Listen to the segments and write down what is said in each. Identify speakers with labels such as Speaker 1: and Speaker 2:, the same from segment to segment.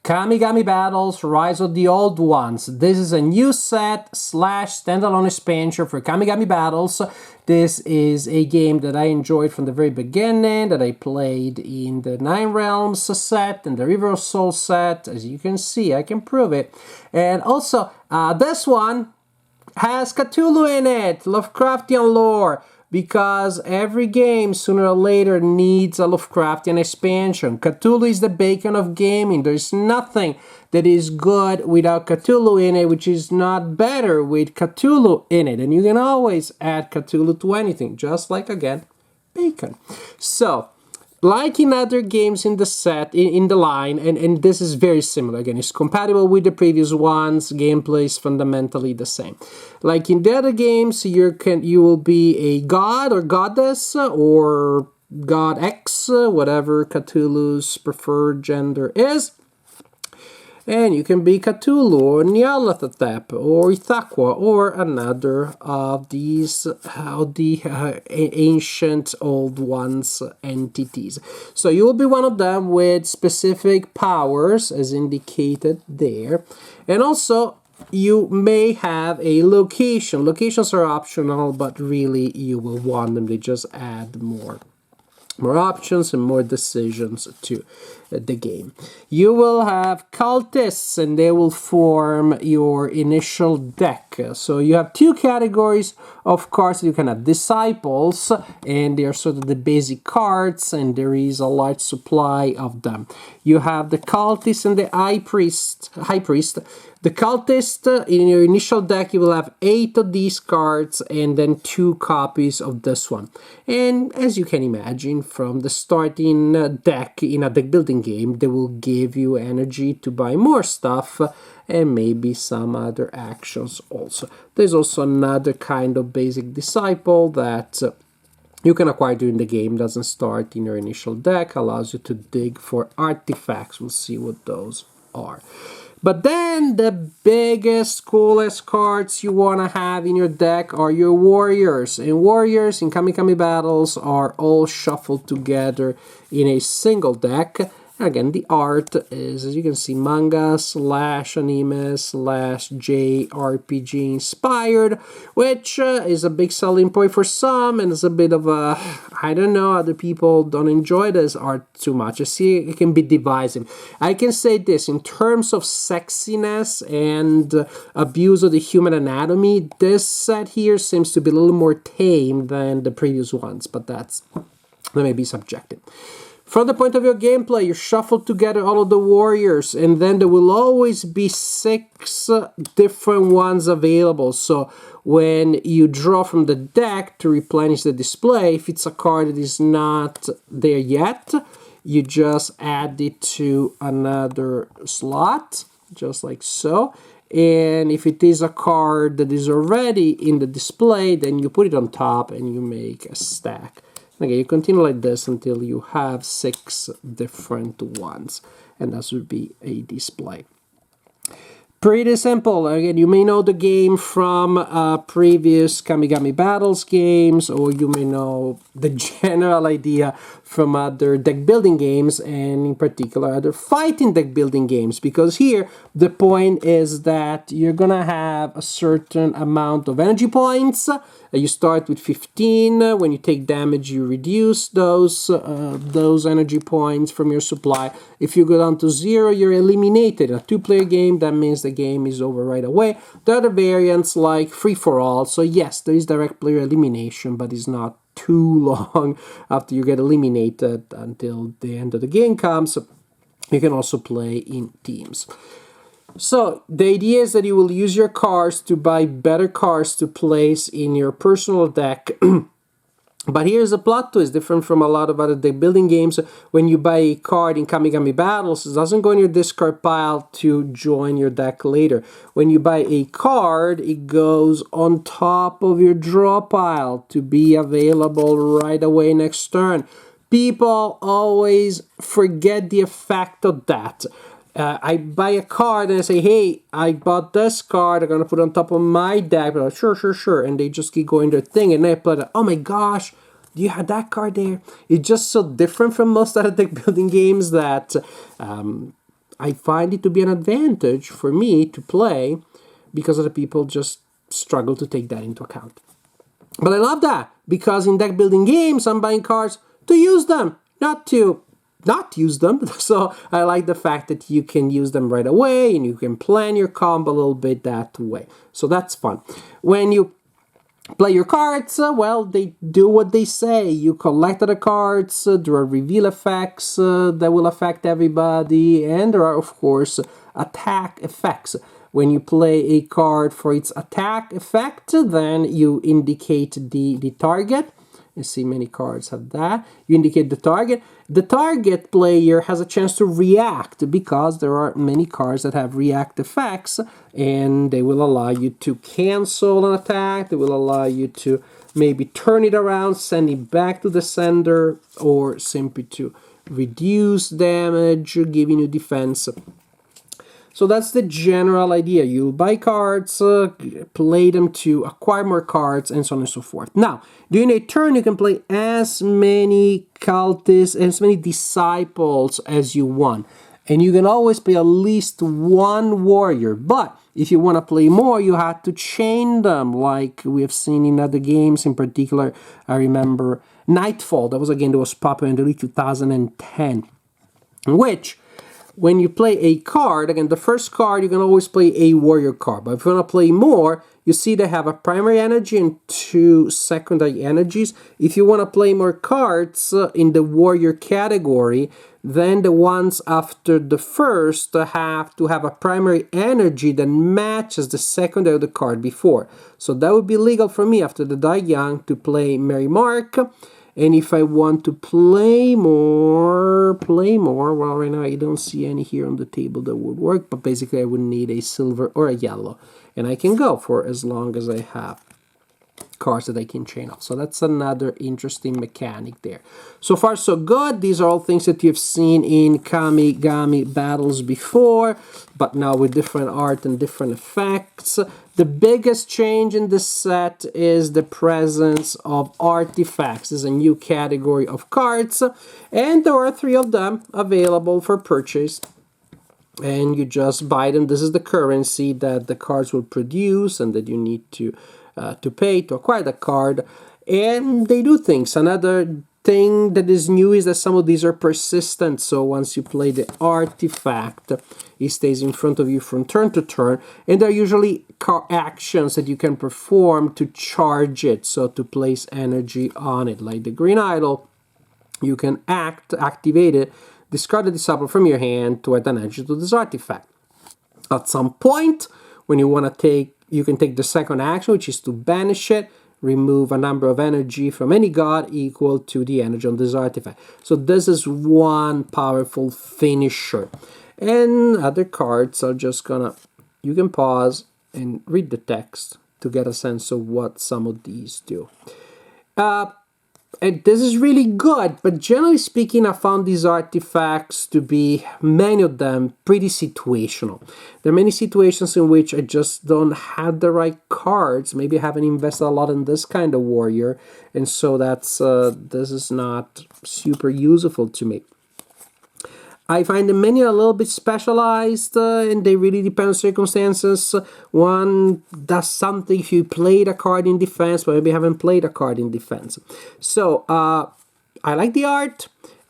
Speaker 1: Kamigami Battles Rise of the Old Ones. This is a new set / standalone expansion for Kamigami Battles. This is a game that I enjoyed from the very beginning, that I played in the 9 Realms set and the River of Souls set. As you can see, I can prove it. And also, this one has Cthulhu in it, Lovecraftian lore. Because every game, sooner or later, needs a Lovecraftian expansion. Cthulhu is the bacon of gaming. There's nothing that is good without Cthulhu in it, which is not better with Cthulhu in it. And you can always add Cthulhu to anything, just like, again, bacon. So, like in other games in the set, in the line, and this is very similar. Again, it's compatible with the previous ones. Gameplay is fundamentally the same. Like in the other games, you will be a god or goddess or god X, whatever Cthulhu's preferred gender is. And you can be Cthulhu or Nyarlathotep or Ithaqua or another of these ancient old ones entities. So you will be one of them with specific powers as indicated there. And also you may have a location. Locations are optional, but really you will want them. They just add more options and more decisions to the game. You will have cultists and they will form your initial deck. So you have 2 categories of cards. You can have disciples, and they are sort of the basic cards, and there is a large supply of them. You have the cultist and the high priest. The cultist, in your initial deck, you will have 8 of these cards and then 2 copies of this one. And as you can imagine, from the starting deck in a deck building game, they will give you energy to buy more stuff and maybe some other actions also. There's also another kind of basic disciple that you can acquire during the game, doesn't start in your initial deck, allows you to dig for artifacts. We'll see what those are. But then the biggest, coolest cards you want to have in your deck are your warriors. And warriors in Kamigami Battles are all shuffled together in a single deck. Again, the art is, as you can see, manga / anime / JRPG inspired, which is a big selling point for some, and it's a bit of a, I don't know, other people don't enjoy this art too much. I see it can be divisive. I can say this, in terms of sexiness and abuse of the human anatomy, this set here seems to be a little more tame than the previous ones, but that may be subjective. From the point of view of gameplay, you shuffle together all of the warriors, and then there will always be 6 different ones available. So when you draw from the deck to replenish the display, if it's a card that is not there yet, you just add it to another slot, just like so. And if it is a card that is already in the display, then you put it on top and you make a stack. Okay, you continue like this until you have 6 different ones, and that would be a display. Pretty simple. Again, you may know the game from previous Kamigami Battles games, or you may know the general idea from other deck building games, and in particular other fighting deck building games, because here the point is that you're gonna have a certain amount of energy points. You start with 15. When you take damage, you reduce those energy points from your supply. If you go down to 0, you're eliminated. In a 2-player game, that means the game is over right away. There are other variants like free-for-all. So yes, there is direct player elimination, but it's not too long after you get eliminated until the end of the game comes. You can also play in teams. So the idea is that you will use your cards to buy better cards to place in your personal deck. But here's a plot twist, different from a lot of other deck building games. When you buy a card in Kamigami Battles, it doesn't go in your discard pile to join your deck later. When you buy a card, it goes on top of your draw pile to be available right away next turn. People always forget the effect of that. I buy a card and I say, hey, I bought this card, I'm going to put it on top of my deck. But like, sure. And they just keep going their thing. And I play, oh my gosh, do you have that card there? It's just so different from most other deck building games that I find it to be an advantage for me to play because other people just struggle to take that into account. But I love that because in deck building games, I'm buying cards to use them, not to not use them. So I like the fact that you can use them right away and you can plan your combo a little bit that way. So that's fun. When you play your cards, well, they do what they say. You collect the cards, there are reveal effects that will affect everybody, and there are, of course, attack effects. When you play a card for its attack effect, then you indicate the target. You see many cards have that. You indicate the target. The target player has a chance to react because there are many cards that have react effects, and they will allow you to cancel an attack. They will allow you to maybe turn it around, send it back to the sender, or simply to reduce damage, giving you defense. So that's the general idea. You buy cards, play them to acquire more cards, and so on and so forth. Now, during a turn, you can play as many cultists, as many disciples as you want. And you can always play at least one warrior. But if you want to play more, you have to chain them, like we have seen in other games. In particular, I remember Nightfall. That was a game that was popular in the early 2010, in which when you play a card, again, the first card, you can always play a warrior card. But if you want to play more, you see they have a primary energy and 2 secondary energies. If you want to play more cards in the warrior category, then the ones after the first have to have a primary energy that matches the secondary of the card before. So that would be legal for me after the Die Young to play Mary Mark. And if I want to play more, well, right now I don't see any here on the table that would work, but basically I would need a silver or a yellow. And I can go for as long as I have cards that I can chain off. So that's another interesting mechanic there. So far, so good. These are all things that you've seen in Kamigami battles before, but now with different art and different effects. The biggest change in this set is the presence of artifacts. This is a new category of cards, and there are 3 of them available for purchase. And you just buy them. This is the currency that the cards will produce and that you need to pay to acquire the card. And they do things. Another thing that is new is that some of these are persistent. So once you play the artifact, it stays in front of you from turn to turn. And there are usually actions that you can perform to charge it. So to place energy on it. Like the Green Idol, you can activate it, discard the disciple from your hand to add an energy to this artifact. At some point, when you want to take, you can take the second action, which is to banish it, remove a number of energy from any god equal to the energy on this artifact. So this is one powerful finisher. And other cards are just gonna, you can pause and read the text to get a sense of what some of these do. And this is really good, but generally speaking, I found these artifacts to be, many of them, pretty situational. There are many situations in which I just don't have the right cards. Maybe I haven't invested a lot in this kind of warrior, and so that's this is not super useful to me. I find the many a little bit specialized, and they really depend on circumstances. One does something if you played a card in defense, but maybe haven't played a card in defense. So, I like the art,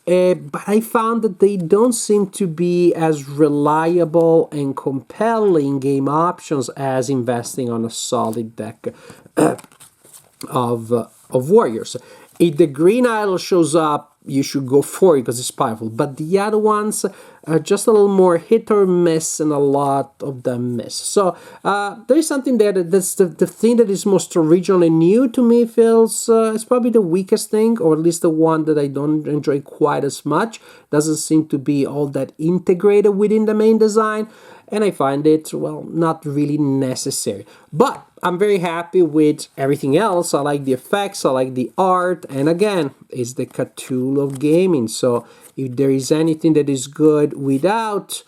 Speaker 1: but I found that they don't seem to be as reliable and compelling game options as investing on a solid deck of warriors. If the Green Idol shows up, you should go for it because it's powerful. But the other ones are just a little more hit or miss, and a lot of them miss. So there is something there that's the thing that is most original and new to me feels it's probably the weakest thing, or at least the one that I don't enjoy quite as much. Doesn't seem to be all that integrated within the main design. And I find it, well, not really necessary. But I'm very happy with everything else. I like the effects, I like the art, and again, it's the Cthulhu of gaming. So if there is anything that is good without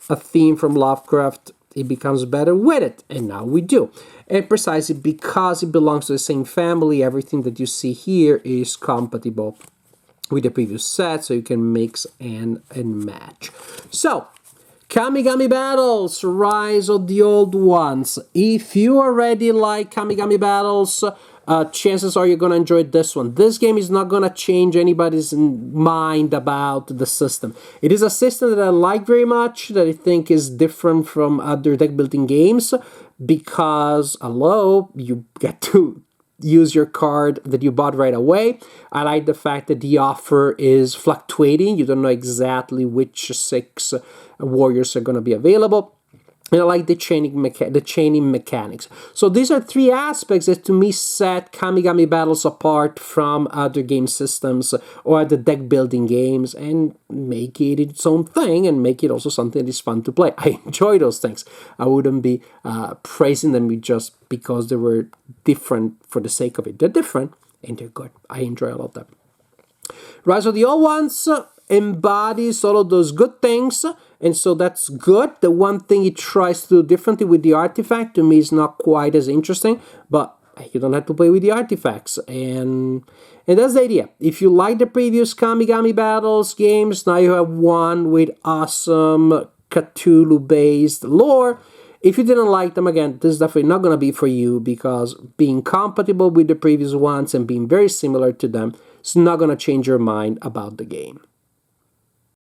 Speaker 1: a theme from Lovecraft, it becomes better with it, and now we do. And precisely because it belongs to the same family, everything that you see here is compatible with the previous set, so you can mix and match. So, Kamigami Battles, Rise of the Old Ones. If you already like Kamigami Battles, chances are you're going to enjoy this one. This game is not going to change anybody's mind about the system. It is a system that I like very much, that I think is different from other deck building games, because, hello, you get to use your card that you bought right away. I like the fact that the offer is fluctuating. You don't know exactly which 6 warriors are going to be available. And I like the chaining mechanics. So these are 3 aspects that to me set Kamigami Battles apart from other game systems or the deck building games, and make it its own thing, and make it also something that is fun to play. I enjoy those things. I wouldn't be praising them just because they were different for the sake of it. They're different and they're good. I enjoy all of them. Rise of the Old Ones embodies all of those good things, and so that's good. The one thing it tries to do differently with the artifact, to me, is not quite as interesting, but you don't have to play with the artifacts, and that's the idea. If you like the previous Kamigami Battles games, now you have one with awesome Cthulhu-based lore. If you didn't like them, again, this is definitely not going to be for you, because being compatible with the previous ones and being very similar to them, it's not going to change your mind about the game.